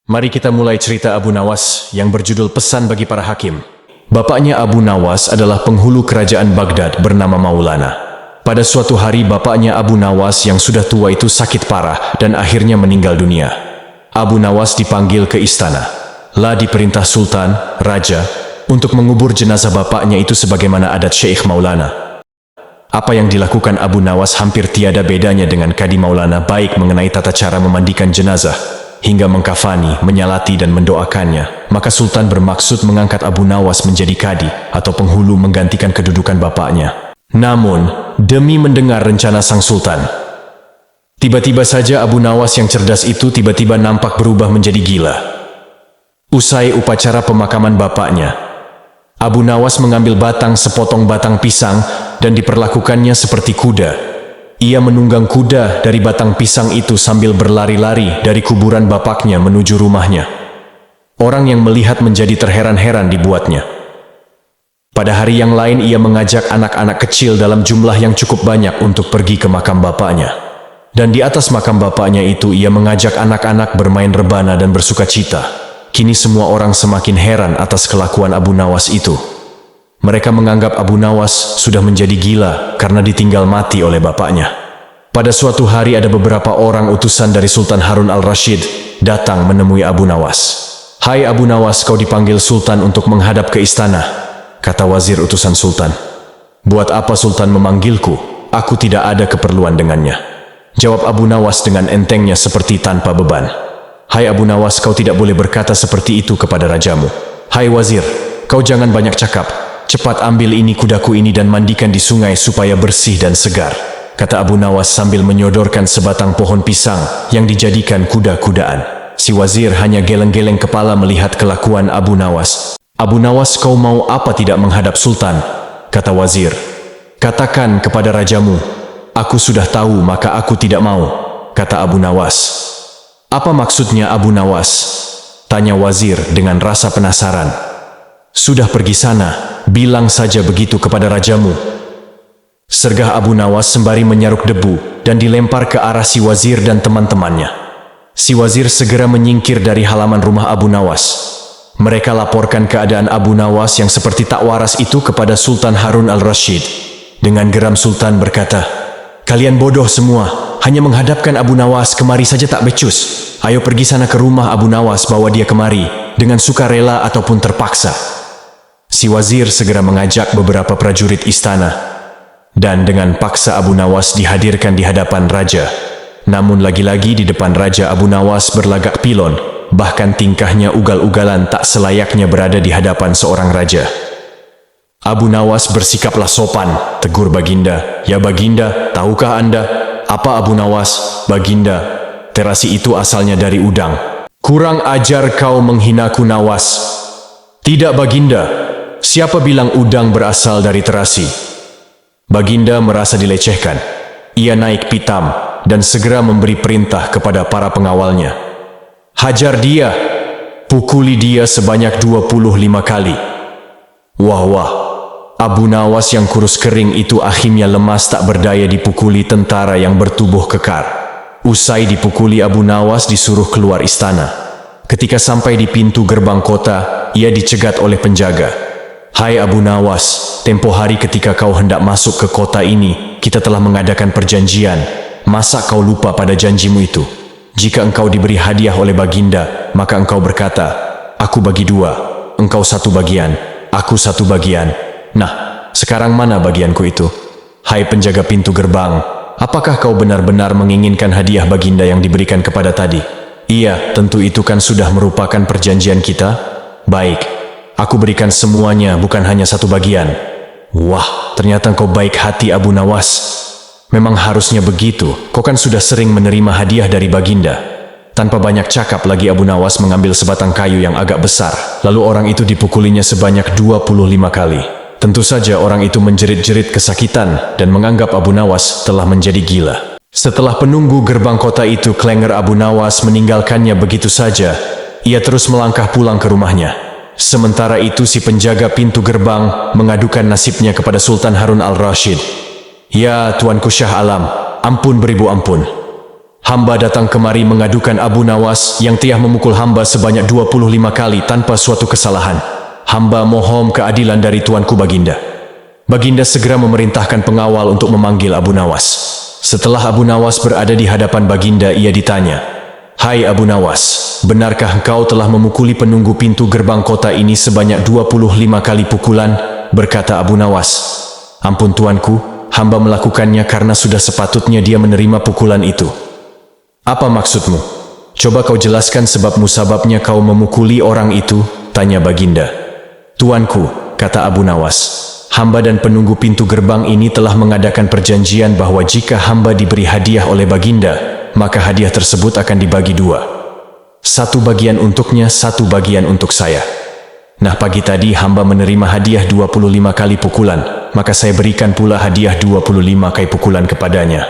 Mari kita mulai cerita Abu Nawas yang berjudul Pesan bagi para Hakim. Bapaknya Abu Nawas adalah penghulu kerajaan Baghdad bernama Maulana. Pada suatu hari bapaknya Abu Nawas yang sudah tua itu sakit parah dan akhirnya meninggal dunia. Abu Nawas dipanggil ke istana. Lah diperintah Sultan, Raja, untuk mengubur jenazah bapaknya itu sebagaimana adat Syekh Maulana. Apa yang dilakukan Abu Nawas hampir tiada bedanya dengan Kadi Maulana, baik mengenai tata cara memandikan jenazah, hingga mengkafani, menyalati dan mendoakannya. Maka Sultan bermaksud mengangkat Abu Nawas menjadi kadi atau penghulu menggantikan kedudukan bapaknya. Namun, demi mendengar rencana sang Sultan, tiba-tiba saja Abu Nawas yang cerdas itu tiba-tiba nampak berubah menjadi gila. Usai upacara pemakaman bapaknya, Abu Nawas mengambil sepotong batang pisang dan diperlakukannya seperti kuda. Ia menunggang kuda dari batang pisang itu sambil berlari-lari dari kuburan bapaknya menuju rumahnya. Orang yang melihat menjadi terheran-heran dibuatnya. Pada hari yang lain ia mengajak anak-anak kecil dalam jumlah yang cukup banyak untuk pergi ke makam bapaknya. Dan di atas makam bapaknya itu ia mengajak anak-anak bermain rebana dan bersukacita. Kini semua orang semakin heran atas kelakuan Abu Nawas itu. Mereka menganggap Abu Nawas sudah menjadi gila karena ditinggal mati oleh bapaknya. Pada suatu hari ada beberapa orang utusan dari Sultan Harun al-Rashid datang menemui Abu Nawas. "Hai Abu Nawas, kau dipanggil Sultan untuk menghadap ke istana," kata wazir utusan Sultan. "Buat apa Sultan memanggilku? Aku tidak ada keperluan dengannya," jawab Abu Nawas dengan entengnya seperti tanpa beban. "Hai Abu Nawas, kau tidak boleh berkata seperti itu kepada rajamu." "Hai wazir, kau jangan banyak cakap. Cepat ambil ini kudaku ini dan mandikan di sungai supaya bersih dan segar," kata Abu Nawas sambil menyodorkan sebatang pohon pisang yang dijadikan kuda-kudaan. Si wazir hanya geleng-geleng kepala melihat kelakuan Abu Nawas. "Abu Nawas, kau mau apa tidak menghadap Sultan?" kata wazir. "Katakan kepada rajamu, aku sudah tahu maka aku tidak mau," kata Abu Nawas. "Apa maksudnya Abu Nawas?" tanya wazir dengan rasa penasaran. "Sudah pergi sana, bilang saja begitu kepada rajamu," sergah Abu Nawas sembari menyaruk debu dan dilempar ke arah si wazir dan teman-temannya. Si wazir segera menyingkir dari halaman rumah Abu Nawas. Mereka laporkan keadaan Abu Nawas yang seperti tak waras itu kepada Sultan Harun al-Rashid. Dengan geram Sultan berkata, "Kalian bodoh semua, hanya menghadapkan Abu Nawas kemari saja tak becus. Ayo pergi sana ke rumah Abu Nawas, bawa dia kemari, dengan sukarela ataupun terpaksa." Si wazir segera mengajak beberapa prajurit istana, dan dengan paksa Abu Nawas dihadirkan di hadapan raja. Namun lagi-lagi di depan raja Abu Nawas berlagak pilon, bahkan tingkahnya ugal-ugalan tak selayaknya berada di hadapan seorang raja. Abu Nawas bersikaplah sopan, tegur Baginda. "Ya Baginda, tahukah Anda apa Abu Nawas?" "Baginda, terasi itu asalnya dari udang." "Kurang ajar kau menghinaku Nawas." "Tidak Baginda, siapa bilang udang berasal dari terasi?" Baginda merasa dilecehkan. Ia naik pitam dan segera memberi perintah kepada para pengawalnya. "Hajar dia, pukuli dia sebanyak 25 kali." Wah, Abu Nawas yang kurus kering itu akhirnya lemas tak berdaya dipukuli tentara yang bertubuh kekar. Usai dipukuli, Abu Nawas disuruh keluar istana. Ketika sampai di pintu gerbang kota, ia dicegat oleh penjaga. "Hai Abu Nawas, tempo hari ketika kau hendak masuk ke kota ini, kita telah mengadakan perjanjian. Masa kau lupa pada janjimu itu? Jika engkau diberi hadiah oleh Baginda, maka engkau berkata, 'Aku bagi dua, engkau satu bagian, aku satu bagian.' Nah, sekarang mana bagianku itu? Hai penjaga pintu gerbang, apakah kau benar-benar menginginkan hadiah Baginda yang diberikan kepada tadi?" "Iya, tentu itu kan sudah merupakan perjanjian kita." "Baik, aku berikan semuanya, bukan hanya satu bagian." "Wah, ternyata kau baik hati Abu Nawas. Memang harusnya begitu, kau kan sudah sering menerima hadiah dari Baginda." Tanpa banyak cakap lagi Abu Nawas mengambil sebatang kayu yang agak besar, lalu orang itu dipukulinya sebanyak 25 kali. Tentu saja orang itu menjerit-jerit kesakitan dan menganggap Abu Nawas telah menjadi gila. Setelah penunggu gerbang kota itu klenger Abu Nawas meninggalkannya begitu saja, ia terus melangkah pulang ke rumahnya. Sementara itu si penjaga pintu gerbang mengadukan nasibnya kepada Sultan Harun al-Rashid. "Ya Tuanku Syah Alam, ampun beribu ampun. Hamba datang kemari mengadukan Abu Nawas yang telah memukul hamba sebanyak 25 kali tanpa suatu kesalahan. Hamba mohon keadilan dari tuanku Baginda. Baginda segera memerintahkan pengawal untuk memanggil Abu Nawas. Setelah Abu Nawas berada di hadapan Baginda, ia ditanya, "Hai Abu Nawas, benarkah engkau telah memukuli penunggu pintu gerbang kota ini sebanyak 25 kali pukulan?" Berkata Abu Nawas, "Ampun tuanku, hamba melakukannya karena sudah sepatutnya dia menerima pukulan itu." "Apa maksudmu? Coba kau jelaskan sebab musababnya kau memukuli orang itu?" tanya Baginda. "Tuanku," kata Abu Nawas, "hamba dan penunggu pintu gerbang ini telah mengadakan perjanjian bahwa jika hamba diberi hadiah oleh Baginda, maka hadiah tersebut akan dibagi dua. Satu bagian untuknya, satu bagian untuk saya. Nah, pagi tadi hamba menerima hadiah 25 kali pukulan, maka saya berikan pula hadiah 25 kali pukulan kepadanya."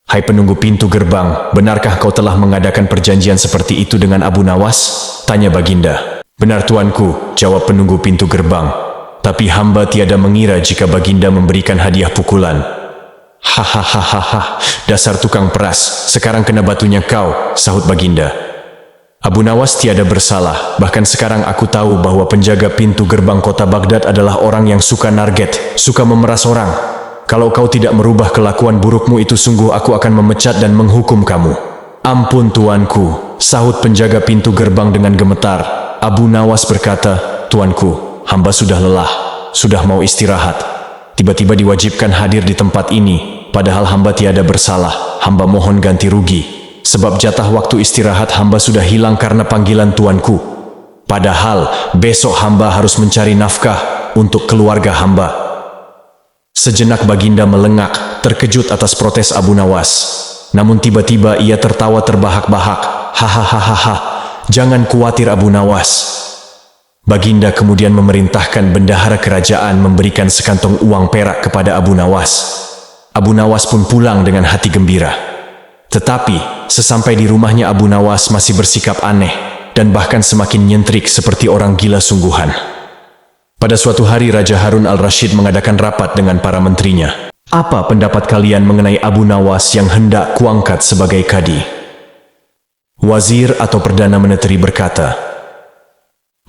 "Hai penunggu pintu gerbang, benarkah kau telah mengadakan perjanjian seperti itu dengan Abu Nawas?" tanya Baginda. "Benar tuanku," jawab penunggu pintu gerbang. "Tapi hamba tiada mengira jika Baginda memberikan hadiah pukulan." "Hahaha, dasar tukang peras, sekarang kena batunya kau," sahut Baginda. "Abu Nawas tiada bersalah, bahkan sekarang aku tahu bahwa penjaga pintu gerbang kota Baghdad adalah orang yang suka narget, suka memeras orang. Kalau kau tidak merubah kelakuan burukmu itu, sungguh aku akan memecat dan menghukum kamu." "Ampun tuanku," sahut penjaga pintu gerbang dengan gemetar. Abu Nawas berkata, "Tuanku, hamba sudah lelah, sudah mau istirahat. Tiba-tiba diwajibkan hadir di tempat ini, padahal hamba tiada bersalah. Hamba mohon ganti rugi, sebab jatah waktu istirahat hamba sudah hilang karena panggilan tuanku. Padahal besok hamba harus mencari nafkah untuk keluarga hamba." Sejenak Baginda melengak, terkejut atas protes Abu Nawas. Namun tiba-tiba ia tertawa terbahak-bahak. "Hahaha, jangan khawatir Abu Nawas." Baginda kemudian memerintahkan bendahara kerajaan memberikan sekantong uang perak kepada Abu Nawas. Abu Nawas pun pulang dengan hati gembira. Tetapi, sesampai di rumahnya Abu Nawas masih bersikap aneh, dan bahkan semakin nyentrik seperti orang gila sungguhan. Pada suatu hari Raja Harun al-Rashid mengadakan rapat dengan para menterinya. "Apa pendapat kalian mengenai Abu Nawas yang hendak kuangkat sebagai kadi?" Wazir atau Perdana Menteri berkata,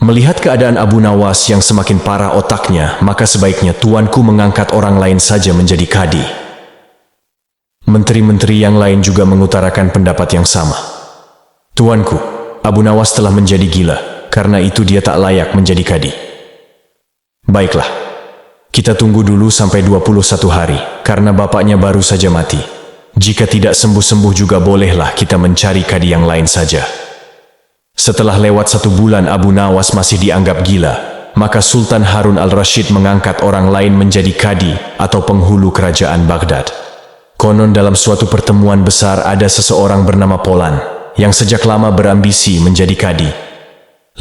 "Melihat keadaan Abu Nawas yang semakin parah otaknya, maka sebaiknya tuanku mengangkat orang lain saja menjadi kadi." Menteri-menteri yang lain juga mengutarakan pendapat yang sama. "Tuanku, Abu Nawas telah menjadi gila, karena itu dia tak layak menjadi kadi." "Baiklah, kita tunggu dulu sampai 21 hari, karena bapaknya baru saja mati. Jika tidak sembuh-sembuh juga bolehlah kita mencari kadi yang lain saja." Setelah lewat 1 bulan Abu Nawas masih dianggap gila, maka Sultan Harun al-Rashid mengangkat orang lain menjadi kadi atau penghulu kerajaan Baghdad. Konon dalam suatu pertemuan besar ada seseorang bernama Polan, yang sejak lama berambisi menjadi kadi.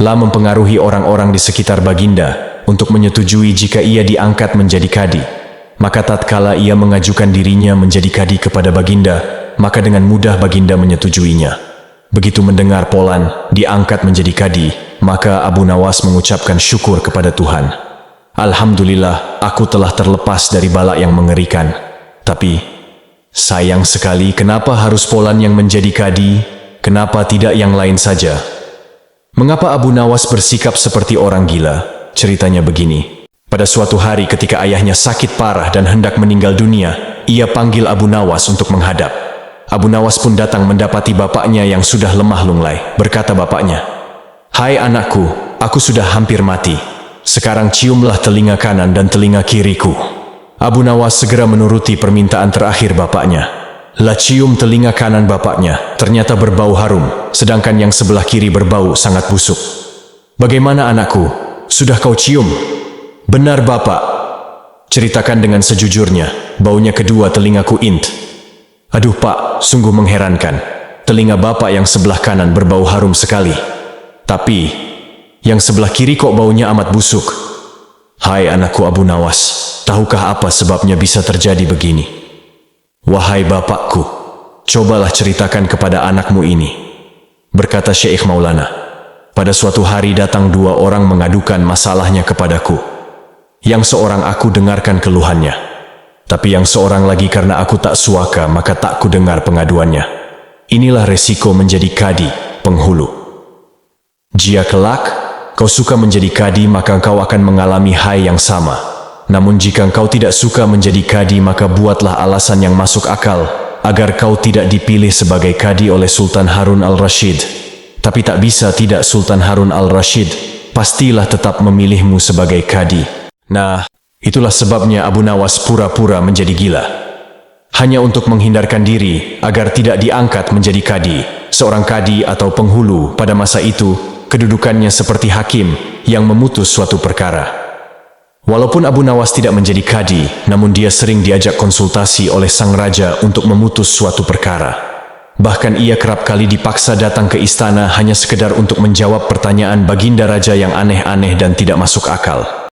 Lah mempengaruhi orang-orang di sekitar Baginda untuk menyetujui jika ia diangkat menjadi kadi. Maka tatkala ia mengajukan dirinya menjadi kadi kepada Baginda, maka dengan mudah Baginda menyetujuinya. Begitu mendengar Polan diangkat menjadi kadi, maka Abu Nawas mengucapkan syukur kepada Tuhan. "Alhamdulillah, aku telah terlepas dari bala yang mengerikan. Tapi, sayang sekali, kenapa harus Polan yang menjadi kadi? Kenapa tidak yang lain saja?" Mengapa Abu Nawas bersikap seperti orang gila? Ceritanya begini. Pada suatu hari ketika ayahnya sakit parah dan hendak meninggal dunia, ia panggil Abu Nawas untuk menghadap. Abu Nawas pun datang mendapati bapaknya yang sudah lemah lunglai. Berkata bapaknya, "Hai anakku, aku sudah hampir mati. Sekarang ciumlah telinga kanan dan telinga kiriku." Abu Nawas segera menuruti permintaan terakhir bapaknya. Lah cium telinga kanan bapaknya, ternyata berbau harum, sedangkan yang sebelah kiri berbau sangat busuk. "Bagaimana anakku? Sudah kau cium?" "Benar bapak." "Ceritakan dengan sejujurnya, baunya kedua telingaku int." "Aduh pak, sungguh mengherankan. Telinga bapak yang sebelah kanan berbau harum sekali. Tapi, yang sebelah kiri kok baunya amat busuk." "Hai anakku Abu Nawas, tahukah apa sebabnya bisa terjadi begini?" "Wahai bapakku, cobalah ceritakan kepada anakmu ini." Berkata Syekh Maulana, "Pada suatu hari datang 2 orang mengadukan masalahnya kepadaku. Yang seorang aku dengarkan keluhannya, tapi yang seorang lagi karena aku tak suaka maka tak ku dengar pengaduannya. Inilah resiko menjadi kadi, penghulu. Jika kelak kau suka menjadi kadi, maka kau akan mengalami hal yang sama. Namun jika kau tidak suka menjadi kadi, maka buatlah alasan yang masuk akal agar kau tidak dipilih sebagai kadi oleh Sultan Harun al-Rashid. Tapi tak bisa tidak, Sultan Harun al-Rashid pastilah tetap memilihmu sebagai kadi. Nah, itulah sebabnya Abu Nawas pura-pura menjadi gila. Hanya untuk menghindarkan diri agar tidak diangkat menjadi kadi. Seorang kadi atau penghulu pada masa itu, kedudukannya seperti hakim yang memutus suatu perkara. Walaupun Abu Nawas tidak menjadi kadi, namun dia sering diajak konsultasi oleh sang raja untuk memutus suatu perkara. Bahkan ia kerap kali dipaksa datang ke istana hanya sekedar untuk menjawab pertanyaan baginda raja yang aneh-aneh dan tidak masuk akal.